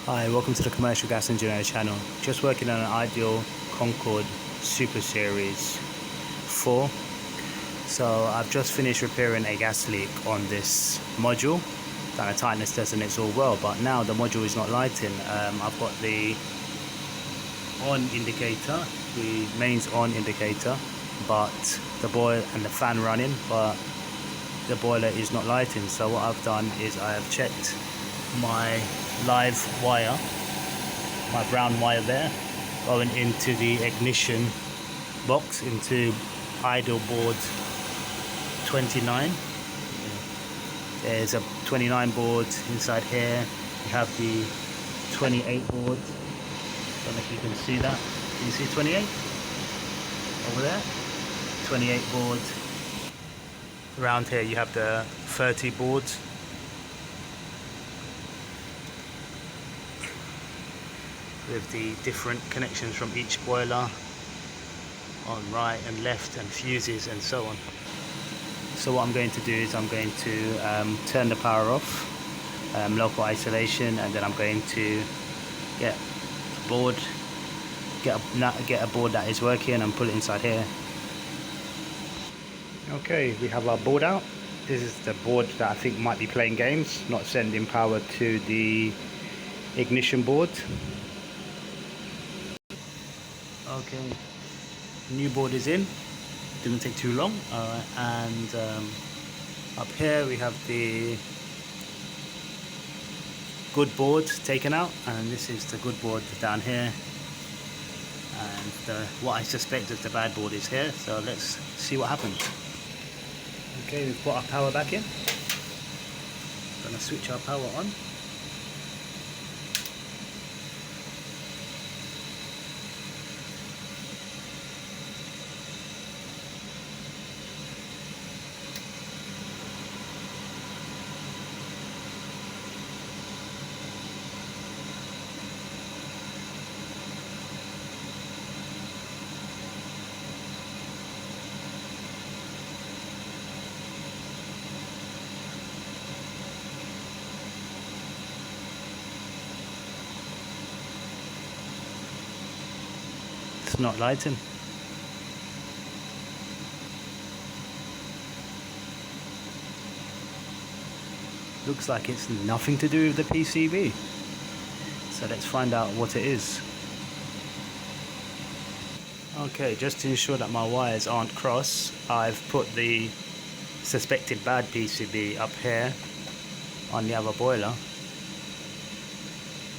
Hi, welcome to the Commercial Gas Engineer channel. Just working on an ideal Concord Super Series 4. So I've just finished repairing a gas leak on this module. Done a tightness test and it's all well, but now the module is not lighting. I've got the on indicator, the mains on indicator, but the boiler and the fan running, but the boiler is not lighting. So what I've done is I have checked my live wire, my brown wire there, going into the ignition box, into idle board 29. There's a 29 board inside here. You have the 28 board. I don't know if you can see that. Can you see 28 over there? 28 board. Around here you have the 30 board. With the different connections from each boiler on right and left, and fuses and so on. So what I'm going to do is I'm going to turn the power off, local isolation, and then I'm going to get a board, get a board that is working and put it inside here. Okay, we have our board out. This is the board that I think might be playing games, not sending power to the ignition board. Okay, new board is in, didn't take too long. Alright, and up here we have the good board taken out, and this is the good board down here, and what I suspect is the bad board is here. So let's see what happens. Okay, we've put our power back in. Gonna switch our power on. It's not lighting. Looks like it's nothing to do with the PCB. So let's find out what it is. Okay, just to ensure that my wires aren't cross, I've put the suspected bad PCB up here on the other boiler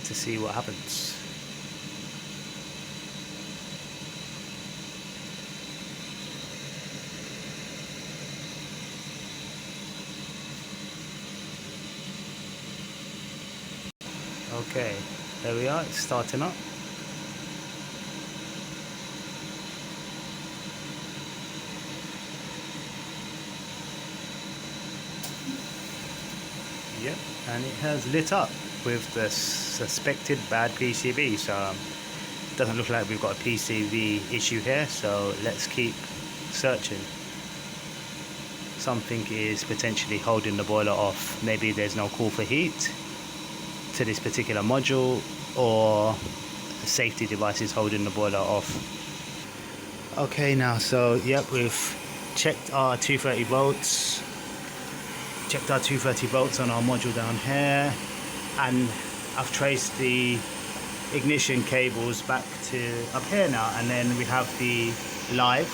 to see what happens. Okay, there we are, it's starting up. Yep, and it has lit up with the suspected bad PCB, so it doesn't look like we've got a PCB issue here, so let's keep searching. Something is potentially holding the boiler off. Maybe there's no call for heat to this particular module, or the safety device is holding the boiler off. Okay, now so yep, we've checked our 230 volts, on our module down here, and I've traced the ignition cables back to up here now, and then we have the live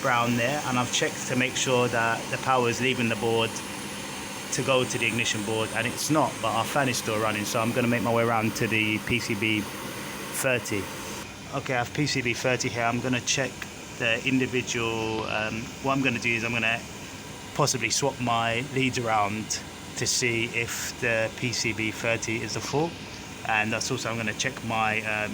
brown there, and I've checked to make sure that the power is leaving the board to go to the ignition board, and it's not, but our fan is still running. So I'm going to make my way around to the PCB 30. Okay, I have PCB 30 here. I'm going to check the individual. What I'm going to do is I'm going to possibly swap my leads around to see if the PCB 30 is the fault, and that's also I'm going to check my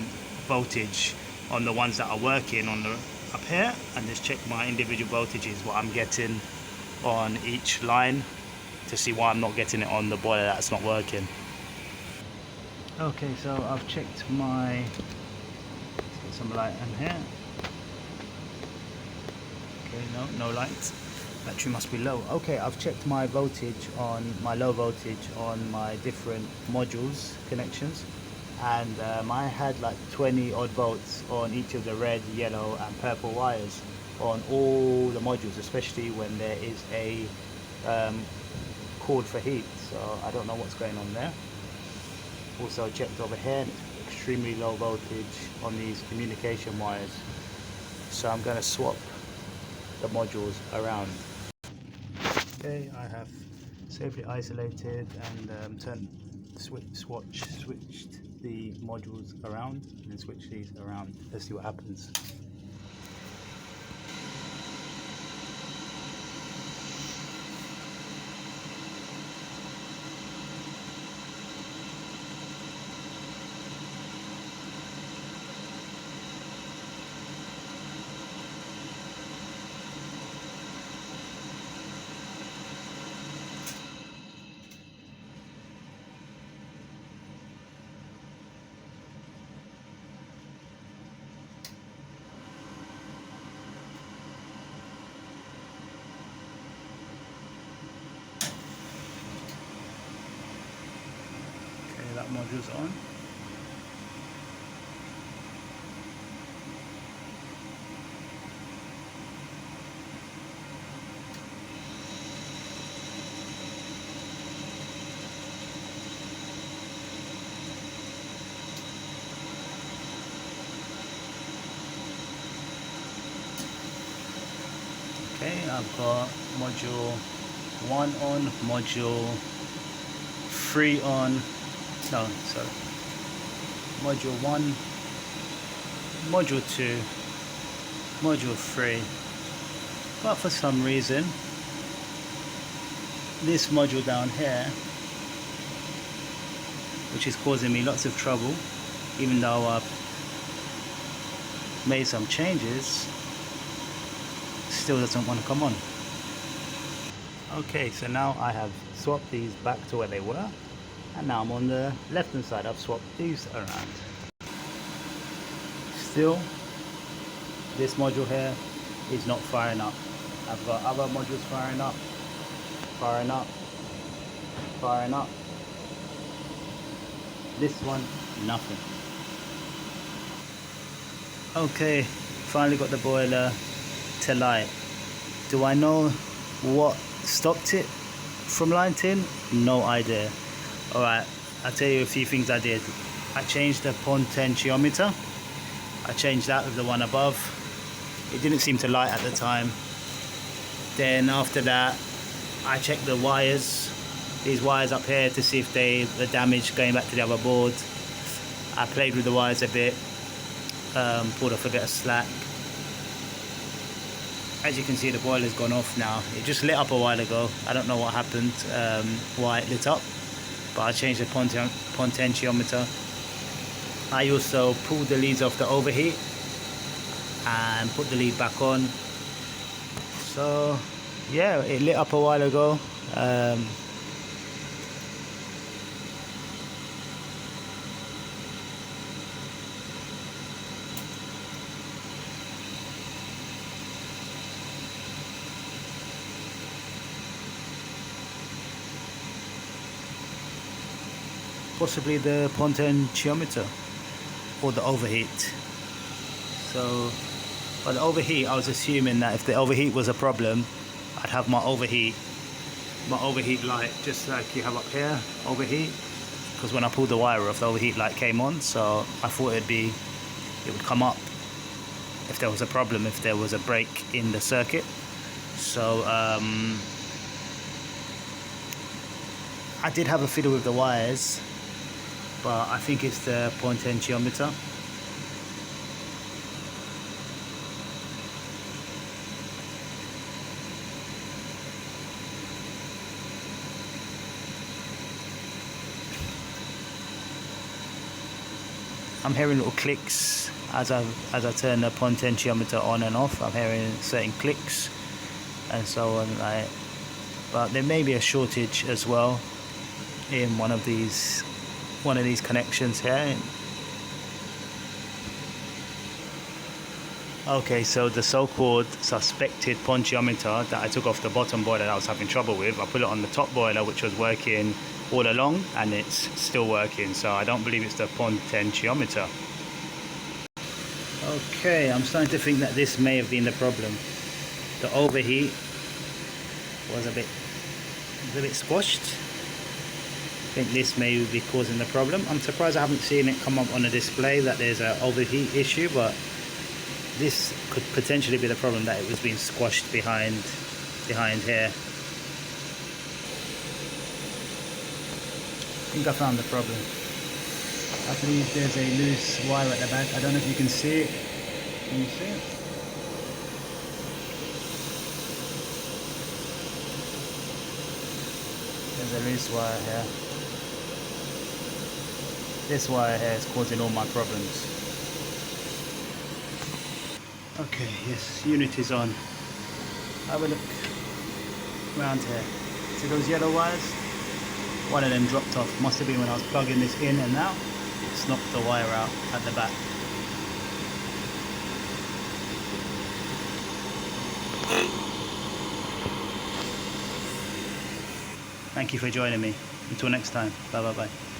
voltage on the ones that are working on the up here, and just check my individual voltages, what I'm getting on each line, to see why I'm not getting it on the boiler that's not working. Okay, so I've checked my, let's get some light in here. Okay, no lights. Battery must be low. Okay, I've checked my voltage on my low voltage on my different modules connections, and I had like 20 odd volts on each of the red, yellow and purple wires on all the modules, especially when there is a cord for heat. So I don't know what's going on there. Also checked over here, it's extremely low voltage on these communication wires, so I'm going to swap the modules around. Okay, I have safely isolated and switched the modules around and switch these around. Let's see what happens. That module's on. Okay, I've got module 1 on, module 3 on. No, sorry. Module 1, module 2, module 3. But for some reason, this module down here, which is causing me lots of trouble, even though I've made some changes, still doesn't want to come on. Okay, so now I have swapped these back to where they were. And now I'm on the left hand side. I've swapped these around. Still, this module here is not firing up. I've got other modules firing up, firing up, firing up. This one, nothing. Okay, finally got the boiler to light. Do I know what stopped it from lighting? No idea. Alright, I'll tell you a few things I did. I changed the potentiometer. I changed that with the one above. It didn't seem to light at the time. Then after that, I checked the wires, these wires up here, to see if they were damaged going back to the other board. I played with the wires a bit, pulled off a bit of slack. As you can see, the boiler's gone off now. It just lit up a while ago. I don't know what happened, why it lit up. But I changed the potentiometer. I also pulled the leads off the overheat and put the lead back on. So yeah, it lit up a while ago. Possibly the potentiometer or the overheat. So by the overheat, I was assuming that if the overheat was a problem, I'd have my overheat light just like you have up here, overheat, because when I pulled the wire off, the overheat light came on. So I thought it would come up if there was a problem, if there was a break in the circuit. So I did have a fiddle with the wires, but I think it's the potentiometer. I'm hearing little clicks as I turn the potentiometer on and off. I'm hearing certain clicks and so on. But there may be a shortage as well in one of these connections here. Okay, so the so-called suspected potentiometer that I took off the bottom boiler that I was having trouble with, I put it on the top boiler, which was working all along, and it's still working, so I don't believe it's the potentiometer. Okay, I'm starting to think that this may have been the problem. The overheat was a bit squashed. I think this may be causing the problem. I'm surprised I haven't seen it come up on the display that there's an overheat issue, but this could potentially be the problem, that it was being squashed behind here. I think I found the problem. I believe there's a loose wire at the back. I don't know if you can see it. Can you see it? There's a loose wire here. This wire here is causing all my problems. Okay, yes, unit is on. Have a look around here. See those yellow wires? One of them dropped off. Must have been when I was plugging this in, and now it's knocked the wire out at the back. Thank you for joining me. Until next time. Bye bye bye.